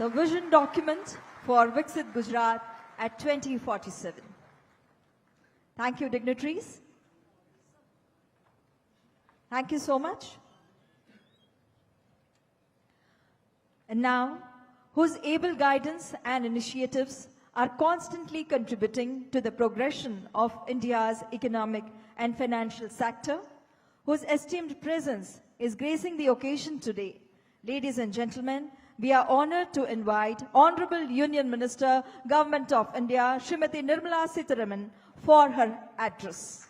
the vision document for Viksit Gujarat at 2047. Thank you, dignitaries. Thank you so much. And now, whose able guidance and initiatives are constantly contributing to the progression of India's economic and financial sector, whose esteemed presence is gracing the occasion today. Ladies and gentlemen, we are honored to invite Honorable Union Minister, Government of India, Srimati Nirmala Sitharaman, for her address.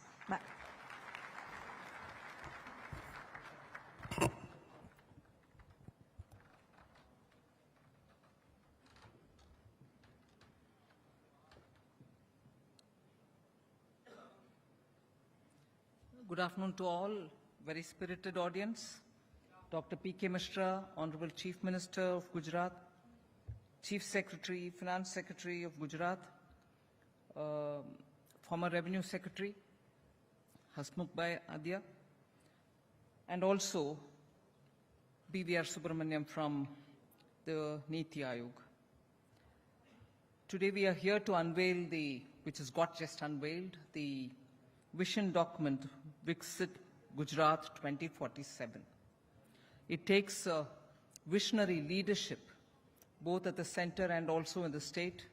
Good afternoon to all, very spirited audience. Dr. P.K. Mishra, Honorable Chief Minister of Gujarat, Chief Secretary, Finance Secretary of Gujarat, former Revenue Secretary, Hasmukh Bhai Adya, and also B.V.R. Subramaniam from the Niti Aayog. Today we are here to unveil which has got just unveiled, the vision document, Viksit Gujarat 2047. It takes visionary leadership, both at the center and also in the state,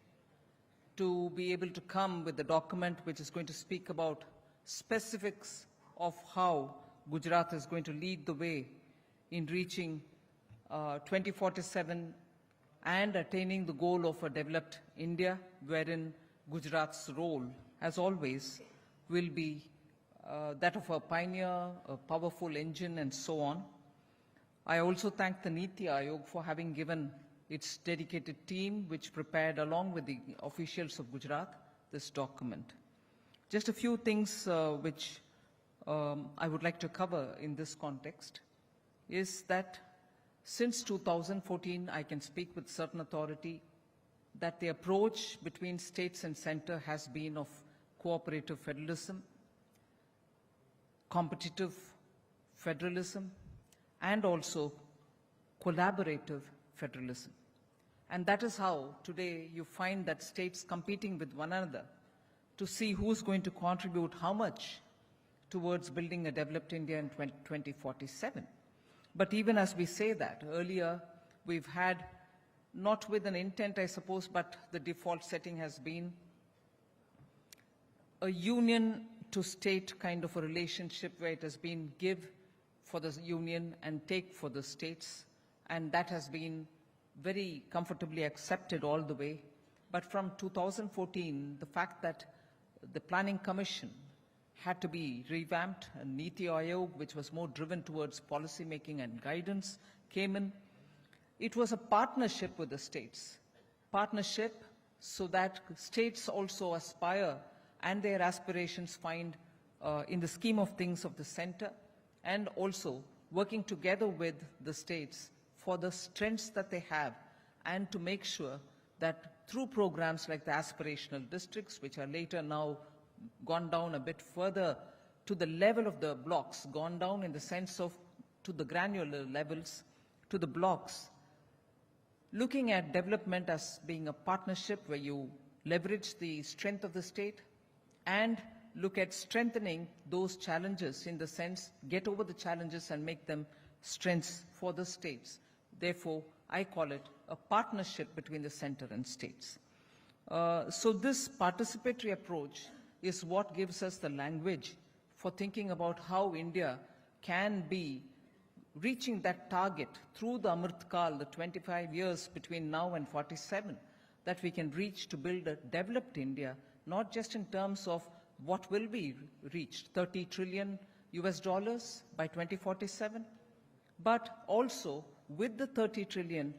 to be able to come with a document which is going to speak about specifics of how Gujarat is going to lead the way in reaching 2047 and attaining the goal of a developed India, wherein Gujarat's role, as always, will be that of a pioneer, a powerful engine, and so on. I also thank the Niti Aayog for having given its dedicated team, which prepared along with the officials of Gujarat this document. Just a few things which I would like to cover in this context is that since 2014, I can speak with certain authority that the approach between states and center has been of cooperative federalism, competitive federalism, and also collaborative federalism. And that is how today you find that states competing with one another to see who's going to contribute how much towards building a developed India in 2047. But even as we say that, earlier we've had, not with an intent I suppose, but the default setting has been a union to state kind of a relationship where it has been give for the union and take for the states, and that has been very comfortably accepted all the way. But from 2014, the fact that the Planning Commission had to be revamped, and Niti Aayog, which was more driven towards policy making and guidance, came in. It was a partnership with the states. Partnership so that states also aspire and their aspirations find in the scheme of things of the center, and also working together with the states for the strengths that they have, and to make sure that through programs like the aspirational districts, which are later now gone down a bit further to the level of the blocks, gone down in the sense of to the granular levels, to the blocks, looking at development as being a partnership where you leverage the strength of the state and look at strengthening those challenges, in the sense, get over the challenges and make them strengths for the states. Therefore, I call it a partnership between the center and states. So this participatory approach is what gives us the language for thinking about how India can be reaching that target through the Amrit Kal, the 25 years between now and 47, that we can reach to build a developed India, not just in terms of what will be reached, $30 trillion by 2047, but also with the 30 trillion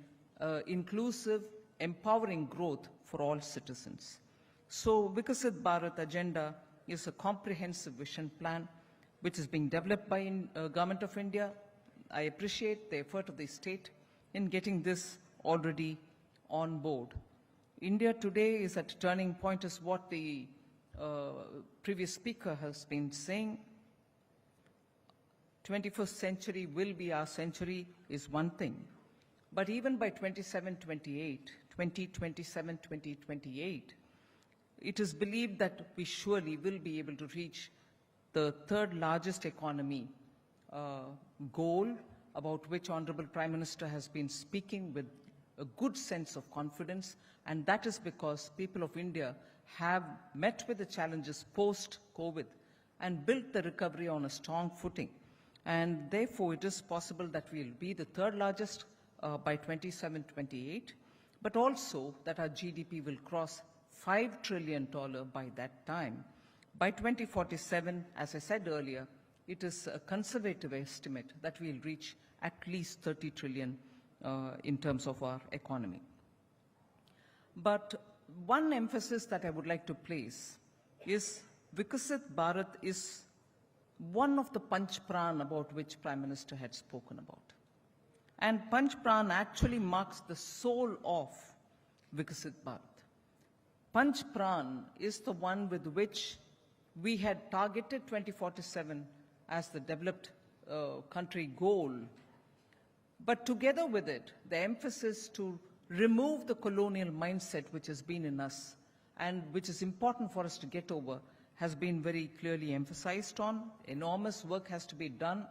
inclusive, empowering growth for all citizens. So Viksit Bharat agenda is a comprehensive vision plan which is being developed by Government of India. I appreciate the effort of the state in getting this already on board. India today is at a turning point, is what the previous speaker has been saying. 21st century will be our century is one thing, But even by 2027-28, it is believed that we surely will be able to reach the third largest economy goal, about which Honorable Prime Minister has been speaking with a good sense of confidence, and that is because people of India have met with the challenges post-COVID and built the recovery on a strong footing. And therefore, it is possible that we'll be the third largest by 27-28, but also that our GDP will cross $5 trillion by that time. By 2047, as I said earlier, it is a conservative estimate that we'll reach at least 30 trillion in terms of our economy. But one emphasis that I would like to place is Viksit Bharat is one of the Panch Pran about which Prime Minister had spoken about. And Panch Pran actually marks the soul of Viksit Bharat. Panch Pran is the one with which we had targeted 2047 as the developed country goal. But together with it, the emphasis to remove the colonial mindset which has been in us and which is important for us to get over has been very clearly emphasized on. Enormous work has to be done.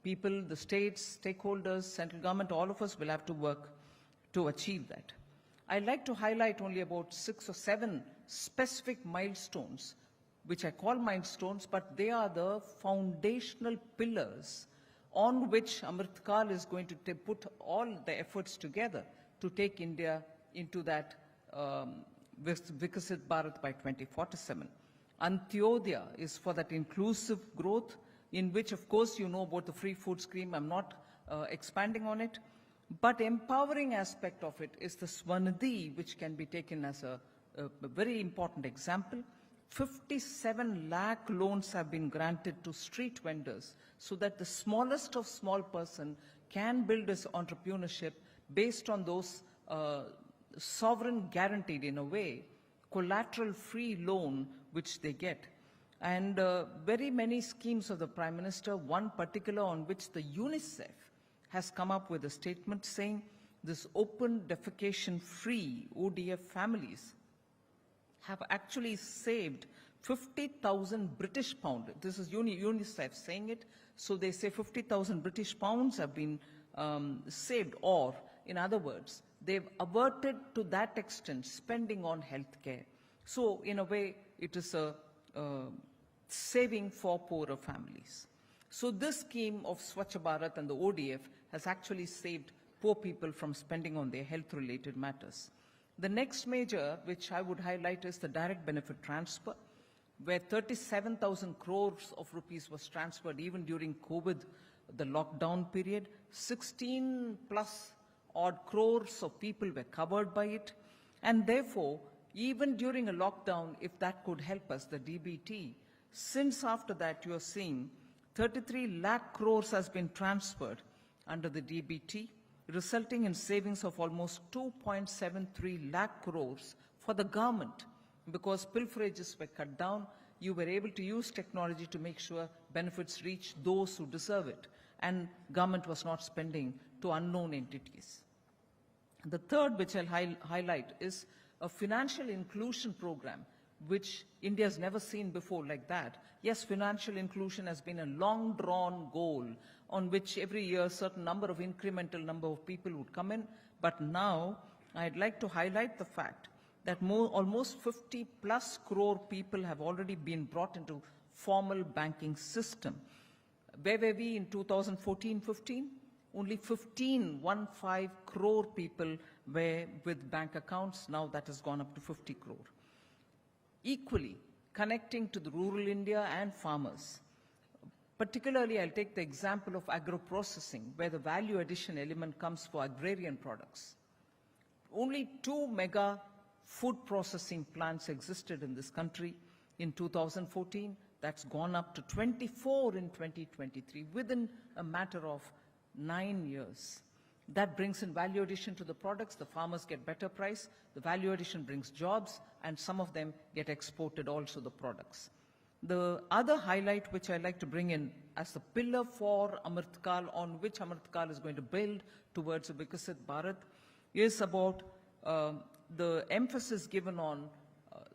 People, the states, stakeholders, central government, all of us will have to work to achieve that. I'd like to highlight only about 6 or 7 specific milestones, which I call milestones, but they are the foundational pillars on which Amritkal is going to put all the efforts together to take India into that Viksit Bharat by 2047. Antyodaya is for that inclusive growth, in which, of course, you know about the free food scheme. I'm not expanding on it. But empowering aspect of it is the Swanidhi, which can be taken as a very important example. 57 lakh loans have been granted to street vendors so that the smallest of small person can build his entrepreneurship based on those sovereign guaranteed, in a way, collateral-free loan which they get. And very many schemes of the Prime Minister, one particular on which the UNICEF has come up with a statement saying this open defecation-free ODF families have actually saved 50,000 British pounds. This is UNICEF saying it. So they say 50,000 British pounds have been saved, or in other words, they've averted to that extent spending on healthcare. So in a way, it is a saving for poorer families. So this scheme of Swachh Bharat and the ODF has actually saved poor people from spending on their health-related matters. The next major, which I would highlight, is the direct benefit transfer, where 37,000 crores of rupees was transferred even during COVID, the lockdown period. 16 plus odd crores of people were covered by it. And therefore, even during a lockdown, if that could help us, the DBT, since after that you are seeing 33 lakh crores has been transferred under the DBT, resulting in savings of almost 2.73 lakh crores for the government. Because pilferages were cut down, you were able to use technology to make sure benefits reach those who deserve it, and government was not spending to unknown entities. The third, which I'll highlight, is a financial inclusion program, which India has never seen before like that. Yes, financial inclusion has been a long-drawn goal on which every year a certain incremental number of people would come in. But now, I'd like to highlight the fact that almost 50 plus crore people have already been brought into formal banking system. Where were we in 2014-15? Only 15 crore people were with bank accounts. Now that has gone up to 50 crore. Equally, connecting to the rural India and farmers. Particularly, I'll take the example of agro-processing, where the value addition element comes for agrarian products. Only 2 mega food processing plants existed in this country in 2014. That's gone up to 24 in 2023, within a matter of 9 years. That brings in value addition to the products. The farmers get better price. The value addition brings jobs, and some of them get exported also, the products. The other highlight which I like to bring in as the pillar for Amritkal, on which Amritkal is going to build towards a Viksit Bharat, is about the emphasis given on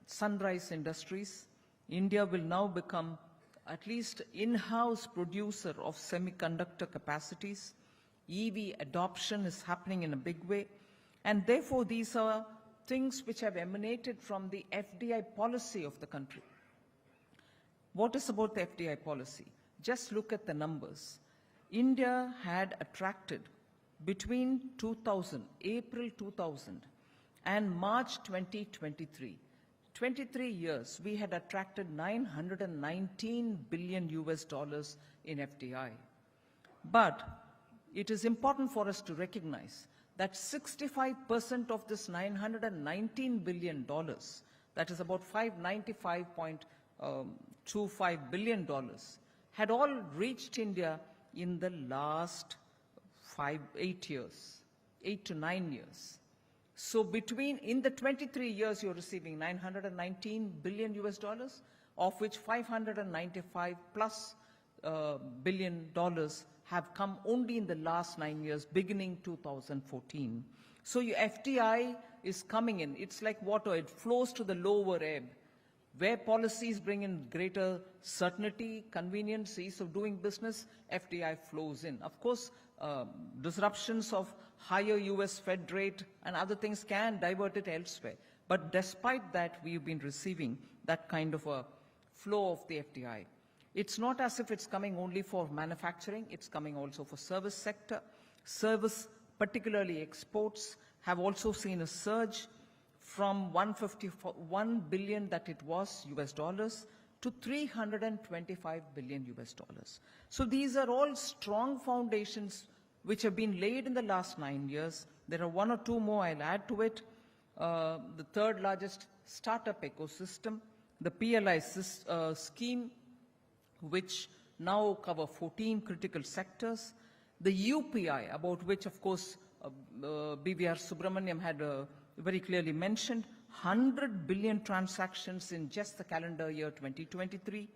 sunrise industries. India will now become at least in-house producer of semiconductor capacities. EV adoption is happening in a big way. And therefore, these are things which have emanated from the FDI policy of the country. What is about the FDI policy? Just look at the numbers. India had attracted between 2000, April 2000 and March 2023, 23 years, we had attracted $919 billion in FDI. But it is important for us to recognize that 65% of this $919 billion, that is about $595.25 billion, had all reached India in the last 8 years, 8 to 9 years. So in the 23 years, you're receiving $919 billion, of which 595 plus billion dollars have come only in the last 9 years, beginning 2014. So your FDI is coming in. It's like water. It flows to the lower ebb. Where policies bring in greater certainty, convenience, ease of doing business, FDI flows in. Of course, disruptions of higher US Fed rate and other things can divert it elsewhere. But despite that, we've been receiving that kind of a flow of the FDI. It's not as if it's coming only for manufacturing, it's coming also for service sector. Service, particularly exports, have also seen a surge from 151 billion that it was US dollars to 325 billion US dollars. So these are all strong foundations which have been laid in the last 9 years. There are one or two more I'll add to it. The third largest startup ecosystem, the PLI scheme, which now cover 14 critical sectors. The UPI, about which, of course, BVR Subramaniam had very clearly mentioned, 100 billion transactions in just the calendar year 2023,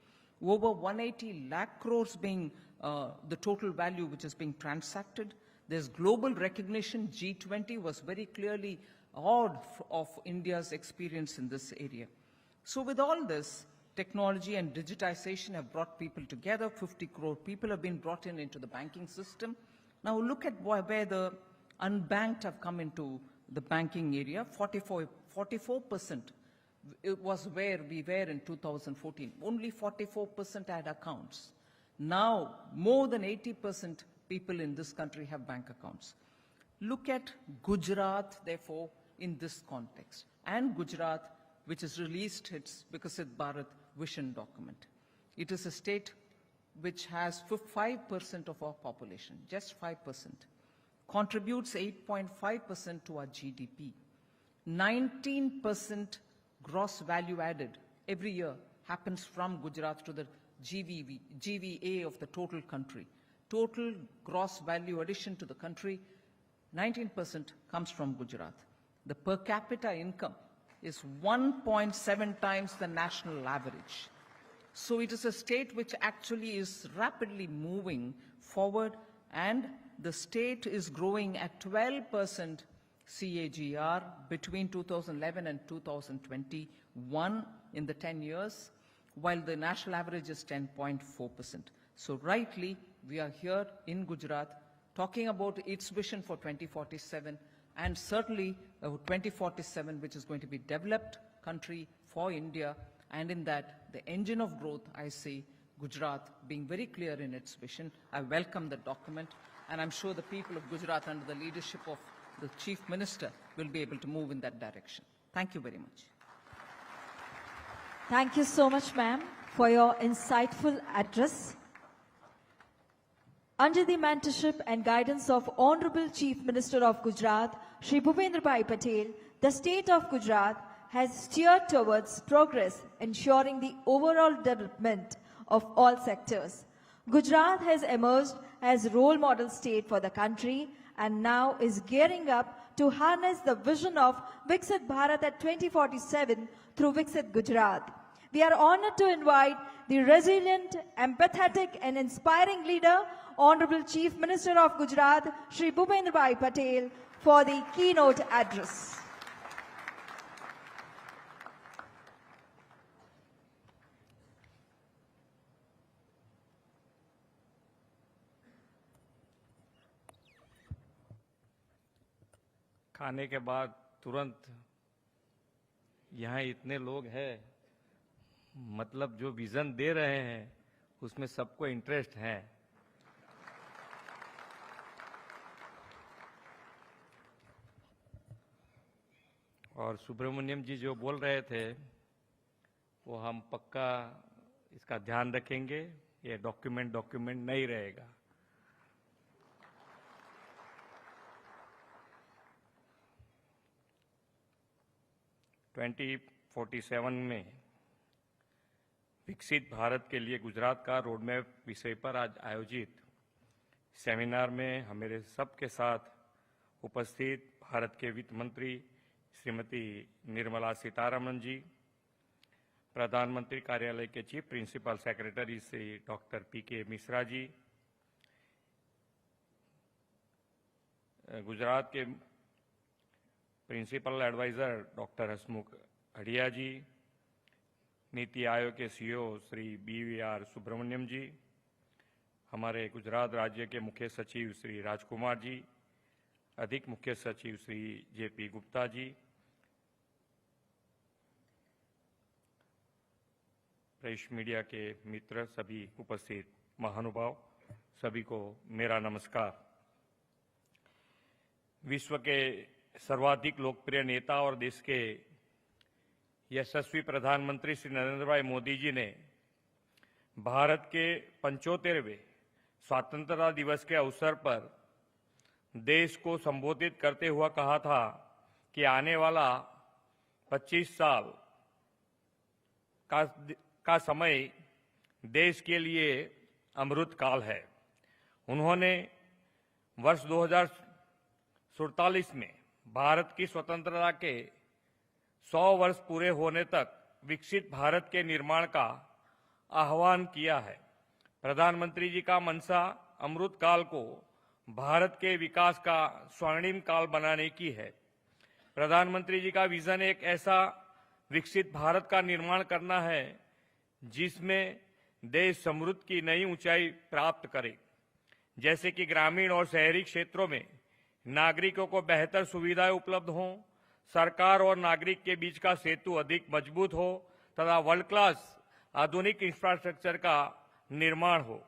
over 180 lakh crores being the total value which is being transacted. There's global recognition. G20 was very clearly awed of India's experience in this area. So with all this, technology and digitization have brought people together. 50 crore people have been brought into the banking system. Now look at where the unbanked have come into the banking area. 44% it was where we were in 2014. Only 44% had accounts. Now more than 80% people in this country have bank accounts. Look at Gujarat, therefore, in this context. And Gujarat, which has released its Viksit Bharat vision document. It is a state which has 5% of our population, just 5%, contributes 8.5% to our GDP. 19% gross value added every year happens from Gujarat to the GVA of the total country. Total gross value addition to the country, 19% comes from Gujarat. The per capita income is 1.7 times the national average. So it is a state which actually is rapidly moving forward, and the state is growing at 12% CAGR between 2011 and 2021 in the 10 years, while the national average is 10.4%. So rightly, we are here in Gujarat talking about its vision for 2047, and certainly 2047, which is going to be developed country for India, and in that, the engine of growth, I see Gujarat being very clear in its vision. I welcome the document, and I'm sure the people of Gujarat, under the leadership of the Chief Minister, will be able to move in that direction. Thank you very much. Thank you so much, ma'am, for your insightful address. Under the mentorship and guidance of Honorable Chief Minister of Gujarat, Shri Bhupendrabhai Patel, the state of Gujarat has steered towards progress, ensuring the overall development of all sectors. Gujarat has emerged as role model state for the country and now is gearing up to harness the vision of Viksit Bharat at 2047 through Viksit Gujarat. we are honored to invite the resilient, empathetic and inspiring leader, Honorable Chief Minister of Gujarat, Shri Bhupendra Bhai Patel, for the keynote address. खाने के बाद तुरंत यहाँ इतने लोग हैं, मतलब जो विजन दे रहे हैं उसमें सबको इंटरेस्ट है। और सुब्रमण्यम जी जो बोल रहे थे वो हम पक्का इसका ध्यान रखेंगे, ये डॉक्यूमेंट नहीं रहेगा। ट्वेंटी 47 में विकसित भारत के लिए गुजरात का रोडमैप विषय पर आज आयोजित सेमिनार में हमारे सबके साथ उपस्थित भारत के वित्त मंत्री श्रीमती निर्मला सीतारमण जी, प्रधानमंत्री कार्यालय के chief principal secretary Shri doctor PK Mishra ji, Gujarat के principal adviser doctor Hasmukh Adhia ji, NITI Aayog के CEO श्री BVR सुब्रमण्यम जी, हमारे गुजरात राज्य के मुख्य सचिव श्री राजकुमार जी, अधिक मुख्य सचिव Shri JP Gupta ji, press media के मित्र, सभी उपस्थित महानुभाव, सभी को मेरा नमस्कार। विश्व के सर्वाधिक लोकप्रिय नेता और देश के यशस्वी प्रधानमंत्री श्री नरेंद्र भाई मोदी जी ने भारत के 75वें स्वतंत्रता दिवस के अवसर पर देश को संबोधित करते हुआ कहा था कि आने वाला 25 साल का समय देश के लिए अमृत काल है। उन्होंने वर्ष 2047 में भारत की स्वतंत्रता के 100 वर्ष पूरे होने तक विकसित भारत के निर्माण का आह्वान किया है। प्रधानमंत्री जी का मंशा अमृत काल को भारत के विकास का स्वर्णिम काल बनाने की है। प्रधानमंत्री जी का विजन एक ऐसा विकसित भारत का निर्माण करना है जिसमें देश समृद्धि की नई ऊंचाई प्राप्त करे, जैसे कि ग्रामीण और शहरी क्षेत्रों में नागरिकों को बेहतर सुविधाएं उपलब्ध हों, सरकार और नागरिक के बीच का सेतु अधिक मजबूत हो तथा वर्ल्ड क्लास आधुनिक इंफ्रास्ट्रक्चर का निर्माण हो।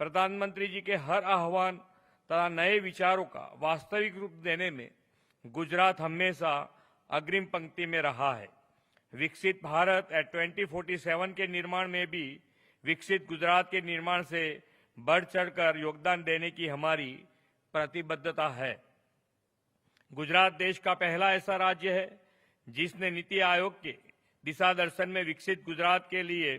प्रधानमंत्री जी के हर आह्वान तथा नए विचारों का वास्तविक रूप देने में गुजरात हमेशा अग्रिम पंक्ति में रहा है। विकसित भारत एट 2047 के निर्माण में भी विकसित गुजरात के निर्माण से बढ़ चढ़कर योगदान देने की हमारी प्रतिबद्धता है। गुजरात देश का पहला ऐसा राज्य है जिसने नीति आयोग के दिशा दर्शन में विकसित गुजरात के लिए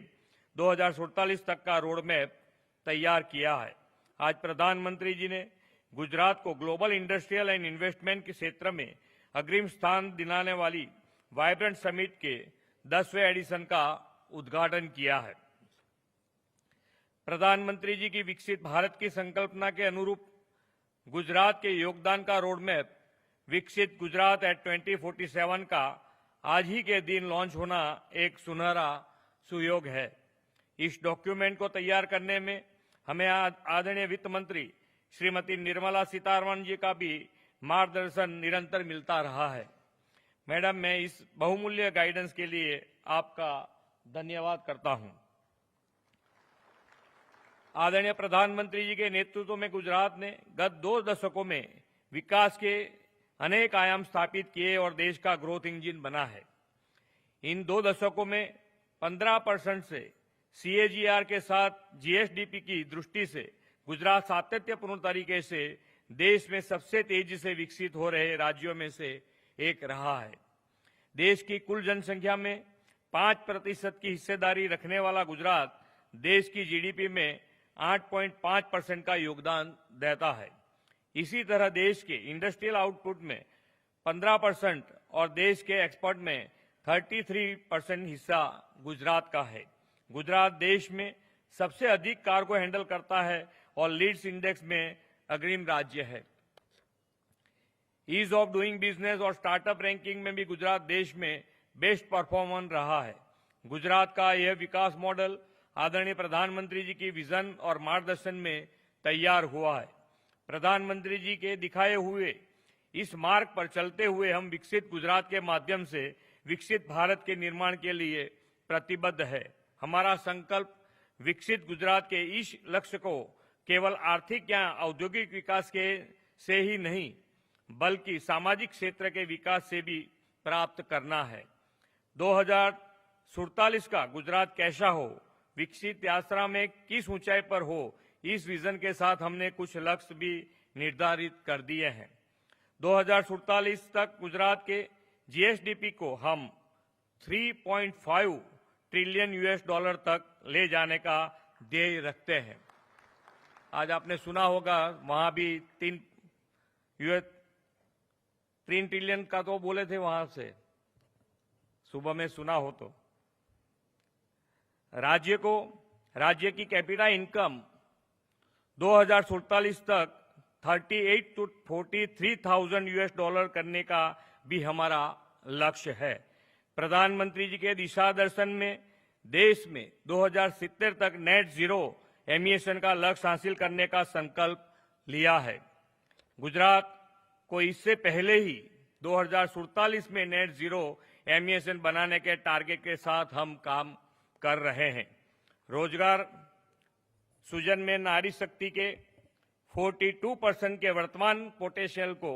2047 तक का रोड मैप तैयार किया है। आज प्रधानमंत्री जी ने गुजरात को ग्लोबल इंडस्ट्रियल एंड इन्वेस्टमेंट के क्षेत्र में अग्रिम स्थान दिलाने वाली वाइब्रेंट समिट के 10वें एडिशन का उद्घाटन किया है। प्रधानमंत्री जी की विकसित भारत की संकल्पना के अनुरूप गुजरात के योगदान का रोडमैप विकसित गुजरात एट 2047 का आज ही के दिन लॉन्च होना एक सुनहरा सुयोग है। इस डॉक्यूमेंट को तैयार करने में हमें आदरणीय वित्त मंत्री श्रीमती निर्मला सीतारमण जी का भी मार्गदर्शन निरंतर मिलता रहा है। मैडम, मैं इस बहुमूल्य गाइडेंस के लिए आपका धन्यवाद करता हूं। आदरणीय प्रधानमंत्री जी के नेतृत्व में गुजरात ने गत 2 दशकों में विकास के अनेक आयाम स्थापित किए और देश का ग्रोथ इंजन बना है। इन 2 दशकों में 15% से CAGR के साथ GSDP की दृष्टि से गुजरात सातत्यपूर्ण तरीके से देश में सबसे तेजी से विकसित हो रहे राज्यों में से एक रहा है। देश की कुल जनसंख्या में 5% की हिस्सेदारी रखने वाला गुजरात देश की GDP में 8.5% का योगदान देता है। इसी तरह देश के इंडस्ट्रियल आउटपुट में 15% और देश के एक्सपोर्ट में 33% हिस्सा गुजरात का है। गुजरात देश में सबसे अधिक कार्गो हैंडल करता है और लीड्स इंडेक्स में अग्रिम राज्य है। ईज ऑफ डूइंग बिजनेस और स्टार्टअप रैंकिंग में भी गुजरात देश में बेस्ट परफॉर्मर रहा है। गुजरात का यह विकास मॉडल आदरणीय प्रधानमंत्री जी की विजन और मार्गदर्शन में तैयार हुआ है। प्रधानमंत्री जी के दिखाए हुए इस मार्ग पर चलते हुए हम विकसित गुजरात के माध्यम से विकसित भारत के निर्माण के लिए प्रतिबद्ध है। हमारा संकल्प विकसित गुजरात के इस लक्ष्य को केवल आर्थिक या औद्योगिक विकास के से ही नहीं बल्कि सामाजिक क्षेत्र के विकास से भी प्राप्त करना है। 2047 का गुजरात कैसा हो, विकसित यात्रा में किस ऊंचाई पर हो, इस विजन के साथ हमने कुछ लक्ष्य भी निर्धारित कर दिए हैं। 2047 तक गुजरात के जीएसडीपी को हम 3.5 ट्रिलियन यूएस डॉलर तक ले जाने का ध्येय रखते हैं। आज आपने सुना होगा वहां भी 3 ट्रिलियन का तो बोले थे, वहां से सुबह में सुना हो तो। राज्य की कैपिटा इनकम 2047 तक 38 to 43,000 यूएस डॉलर करने का भी हमारा लक्ष्य है। प्रधानमंत्री जी के दिशा दर्शन में देश में 2070 तक नेट जीरो एमिशन का लक्ष्य हासिल करने का संकल्प लिया है। गुजरात को इससे पहले ही 2047 में नेट जीरो एमिशन बनाने के टारगेट के साथ हम काम कर रहे हैं। रोजगार सृजन में नारी शक्ति के 42% के वर्तमान पोटेंशियल को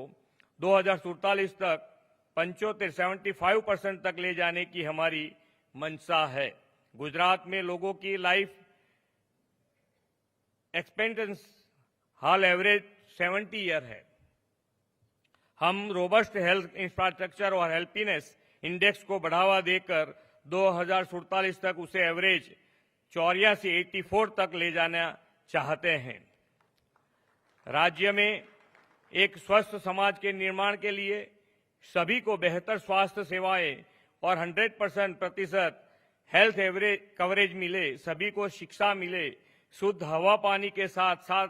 2047 तक 75% तक ले जाने की हमारी मंशा है। गुजरात में लोगों की लाइफ एक्सपेक्टेंसी हाल एवरेज 70 ईयर है। हम रोबस्ट हेल्थ इंफ्रास्ट्रक्चर और हेल्थीनेस इंडेक्स को बढ़ावा देकर 2047 तक उसे एवरेज 84 तक ले जाना चाहते हैं। राज्य में एक स्वस्थ समाज के निर्माण के लिए सभी को बेहतर स्वास्थ्य सेवाएं और 100% हेल्थ एवरेज कवरेज मिले, सभी को शिक्षा मिले, शुद्ध हवा पानी के साथ साथ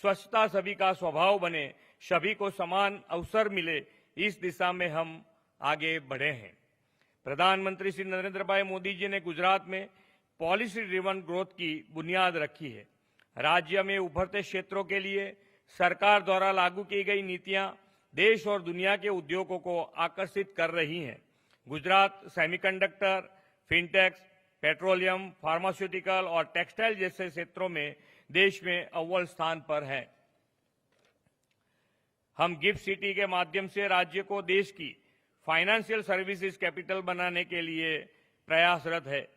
स्वच्छता सभी का स्वभाव बने, सभी को समान अवसर मिले, इस दिशा में हम आगे बढ़े हैं। प्रधानमंत्री श्री नरेंद्र भाई मोदी जी ने गुजरात में पॉलिसी ड्रिवन ग्रोथ की बुनियाद रखी है। राज्य में उभरते क्षेत्रों के लिए सरकार द्वारा लागू की गई नीतियां देश और दुनिया के उद्योगों को आकर्षित कर रही हैं। गुजरात सेमीकंडक्टर, फिनटेक्स, पेट्रोलियम, फार्मास्यूटिकल और टेक्सटाइल जैसे क्षेत्रों में देश में अव्वल स्थान पर है। हम गिफ्ट सिटी के माध्यम से राज्य को देश की फाइनेंशियल सर्विसेज कैपिटल बनाने के लिए प्रयासरत है।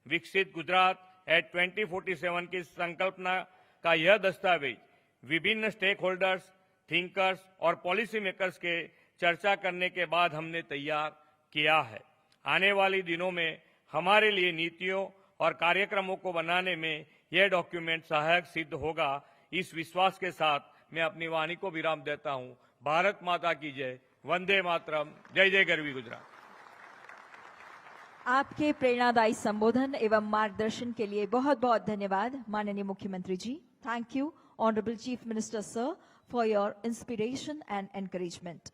विकसित गुजरात एट 2047 की संकल्पना का यह दस्तावेज विभिन्न स्टेक होल्डर्स, थिंकर्स और पॉलिसी मेकर्स के चर्चा करने के बाद हमने तैयार किया है। आने वाले दिनों में हमारे लिए नीतियों और कार्यक्रमों को बनाने में यह डॉक्यूमेंट सहायक सिद्ध होगा। इस विश्वास के साथ मैं अपनी वाणी को विराम देता हूं। भारत माता की जय, वंदे मातरम, जय जय गरवी गुजरात। आपके प्रेरणादायी संबोधन एवं मार्गदर्शन के लिए बहुत बहुत धन्यवाद माननीय मुख्यमंत्री ji. Thank you honourable chief minister sir for your inspiration and encouragement.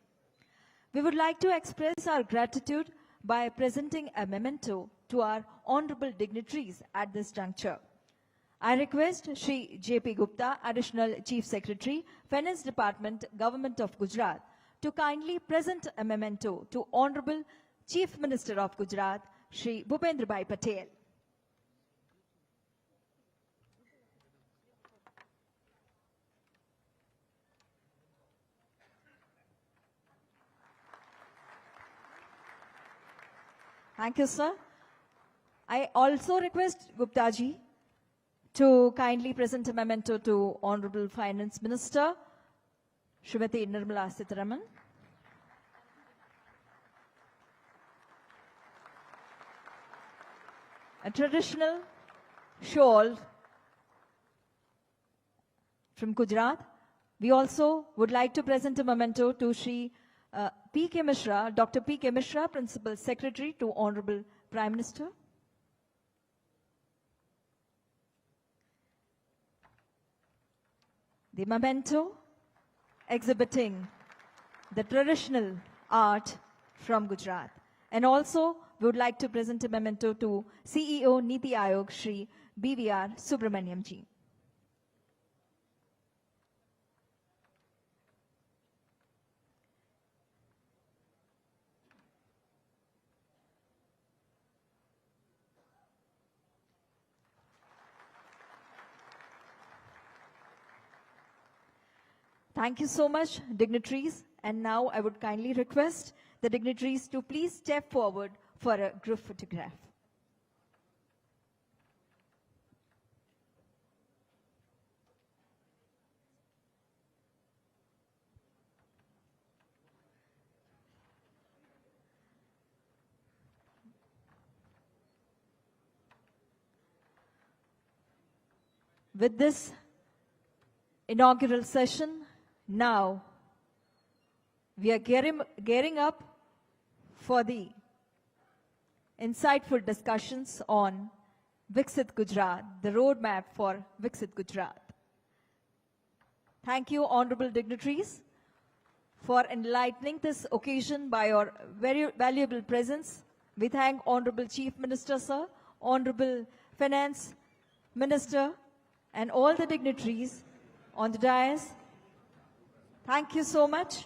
We would like to express our gratitude by presenting a memento to our honorable dignitaries at this juncture. I request Shri J.P. Gupta, Additional Chief Secretary, Finance Department, Government of Gujarat, to kindly present a memento to Honorable Chief Minister of Gujarat, Shri Bhupendra Bhai Patel. Thank you, sir. I also request Gupta ji to kindly present a memento to Honorable Finance Minister, Srimati Nirmala Sitharaman. A traditional shawl from Gujarat. We also would like to present a memento to Shri P.K. Mishra, Dr. P.K. Mishra, Principal Secretary to Honorable Prime Minister. The memento exhibiting the traditional art from Gujarat. And also, we would like to present a memento to CEO Niti Aayog, Shri B.V.R. Subramaniam ji. Thank you so much, dignitaries. And now I would kindly request the dignitaries to please step forward for a group photograph. With this inaugural session, now we are gearing up for the insightful discussions on Viksit Gujarat, the roadmap for Viksit Gujarat. Thank you, honorable dignitaries, for enlightening this occasion by your very valuable presence. We thank Honorable Chief Minister, sir, Honorable Finance Minister, and all the dignitaries on the dais. Thank you so much.